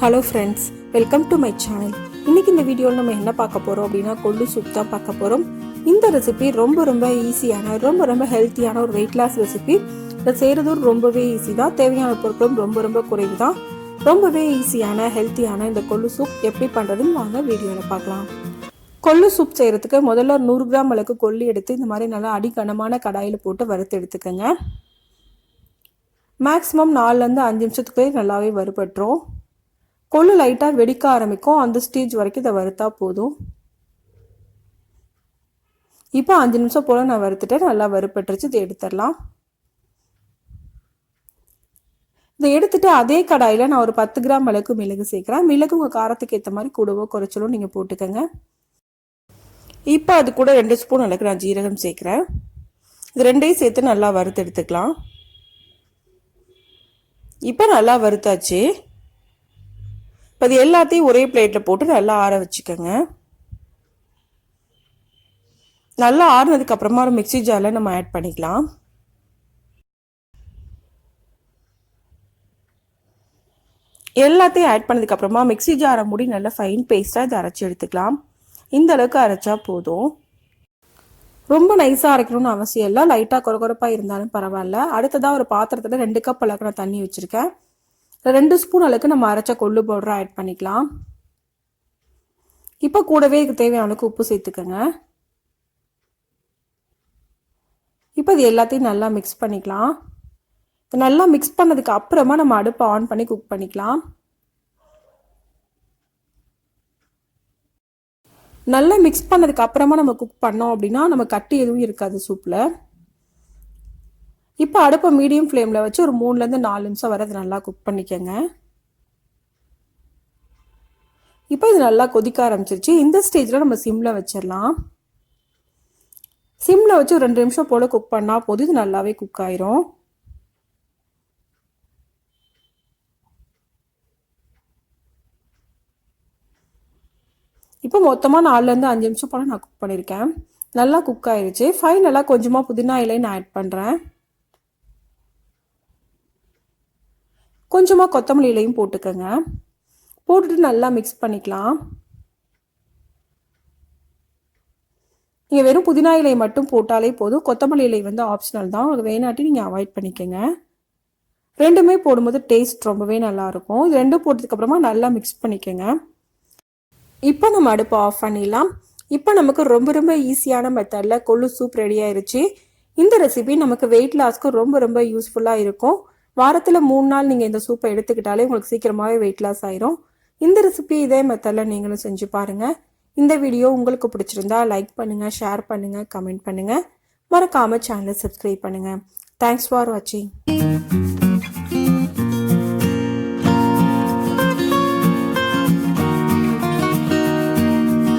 Hello friends, welcome to my channel. இன்னைக்கு இந்த வீடியோவில் நம்ம என்ன பார்க்க போகிறோம் அப்படின்னா கொள்ளு சூப் தான் பார்க்க போகிறோம். இந்த ரெசிபி ரொம்ப ஈஸியான ரொம்ப ஹெல்த்தியான ஒரு வெயிட் லாஸ் ரெசிபி. இதை செய்கிறதும் ரொம்பவே ஈஸி தான். தேவையான பொருட்களும் ரொம்ப குறைவு தான். ரொம்பவே ஈஸியான ஹெல்த்தியான இந்த கொள்ளு சூப் எப்படி பண்ணுறதுன்னு வாங்க வீடியோவில் பார்க்கலாம். கொள்ளு சூப் செய்கிறதுக்கு முதல்ல 100 கிராம் அளவுக்கு கொள்ளு எடுத்து இந்த மாதிரி நல்லா அடிக்கனமான கடாயில் போட்டு வறுத்து எடுத்துக்கோங்க. மேக்ஸிமம் 4-5 நிமிஷத்துக்கு நல்லாவே வறுபட்டுரும். கொள்ளு லைட்டாக வெடிக்க ஆரம்பிக்கும். அந்த ஸ்டேஜ் வரைக்கும் இதை வறுத்தா போதும். இப்போ 5 நிமிஷம் போல் நான் வறுத்துட்டேன். நல்லா வறுப்பட்டுருச்சு. இதை எடுத்துடலாம். இதை எடுத்துட்டு அதே கடாயில் நான் ஒரு 10 கிராம் அளவுக்கு மிளகு சேர்க்குறேன். மிளகு உங்கள் காரத்துக்கு ஏற்ற மாதிரி கூடவோ குறைச்சலோ நீங்கள் போட்டுக்கோங்க. இப்போ அது கூட 2 ஸ்பூன் அளவுக்கு நான் ஜீரகம் சேர்க்குறேன். இது ரெண்டையும் சேர்த்து நல்லா வறுத்து எடுத்துக்கலாம். இப்போ நல்லா வறுத்தாச்சு. இப்போ அது எல்லாத்தையும் ஒரே பிளேட்டில் போட்டு நல்லா ஆற வச்சுக்கோங்க. நல்லா ஆறுனதுக்கு அப்புறமா ஒரு மிக்ஸி ஜாரில் நம்ம ஆட் பண்ணிக்கலாம். எல்லாத்தையும் ஆட் பண்ணதுக்கு அப்புறமா மிக்ஸி ஜாரை மூடி நல்லா ஃபைன் பேஸ்ட்டாக இதை அரைச்சி எடுத்துக்கலாம். இந்த அளவுக்கு அரைச்சா போதும். ரொம்ப நைஸாக அரைக்கணும்னு அவசியம் இல்லை. லைட்டாக கொரகொரப்பாக இருந்தாலும் பரவாயில்ல. அடுத்ததாக ஒரு பாத்திரத்தில் 2 கப் அளவுக்கு நான் தண்ணி வச்சுருக்கேன். 2 ஸ்பூன் அளவுக்கு நம்ம அரைச்ச கொள்ளு பவுடரை ஆட் பண்ணிக்கலாம். இப்போ கூடவே இதுக்கு தேவையான அளவுக்கு உப்பு சேர்த்துக்கோங்க. இப்போ இது எல்லாத்தையும் நல்லா மிக்ஸ் பண்ணிக்கலாம். நல்லா மிக்ஸ் பண்ணதுக்கு அப்புறமா நம்ம அடுப்பை ஆன் பண்ணி குக் பண்ணிக்கலாம். நல்லா மிக்ஸ் பண்ணதுக்கு அப்புறமா நம்ம குக் பண்ணோம் அப்படின்னா நம்ம கட்டி எதுவும் இருக்காது சூப்பில். இப்போ அடுப்பை மீடியம் ஃப்ளேமில் வச்சு ஒரு 3-4 நிமிஷம் வரை அதை நல்லா குக் பண்ணிக்கோங்க. இப்போ இது நல்லா கொதிக்க ஆரம்பிச்சிருச்சு. இந்த ஸ்டேஜில் நம்ம சிம்மில் வச்சிடலாம். சிம்மில் வச்சு ஒரு 2 நிமிஷம் போல் குக் பண்ணால் போதும். இது நல்லாவே குக் ஆயிரும். இப்போ மொத்தமாக 4-5 நிமிஷம் போல் நான் குக் பண்ணியிருக்கேன். நல்லா குக் ஆயிடுச்சு. ஃபைனலாக கொஞ்சமாக புதினா இலை நான் ஆட் பண்ணுறேன். கொஞ்சமாக கொத்தமல்லி இலையும் போட்டுக்கோங்க. போட்டுட்டு நல்லா மிக்ஸ் பண்ணிக்கலாம். நீங்கள் வெறும் புதினா இலை மட்டும் போட்டாலே போதும். கொத்தமல்லி இலை வந்து ஆப்ஷனல் தான். அது வேணாட்டி நீங்கள் அவாய்ட் பண்ணிக்கோங்க. ரெண்டுமே போடும்போது டேஸ்ட் ரொம்பவே நல்லாயிருக்கும். இது ரெண்டும் போட்டதுக்கப்புறமா நல்லா மிக்ஸ் பண்ணிக்கோங்க. இப்போ நம்ம அடுப்பை ஆஃப் பண்ணிடலாம். இப்போ நமக்கு ரொம்ப ஈஸியான மெத்தடில் கொள்ளு சூப் ரெடி ஆயிடுச்சு. இந்த ரெசிபி நமக்கு வெயிட் லாஸ்க்கு ரொம்ப யூஸ்ஃபுல்லாக இருக்கும். வாரத்தில் 3 நாள் நீங்கள் இந்த சூப்பை எடுத்துக்கிட்டாலே உங்களுக்கு சீக்கிரமாகவே வெயிட் லாஸ் ஆயிரும். இந்த ரெசிபி இதே மெத்தடில் நீங்களும் செஞ்சு பாருங்கள். இந்த வீடியோ உங்களுக்கு பிடிச்சிருந்தா லைக் பண்ணுங்கள், ஷேர் பண்ணுங்கள், கமெண்ட் பண்ணுங்கள். மறக்காமல் சேனலை சப்ஸ்கிரைப் பண்ணுங்கள். தேங்க்ஸ் ஃபார் வாட்சிங்.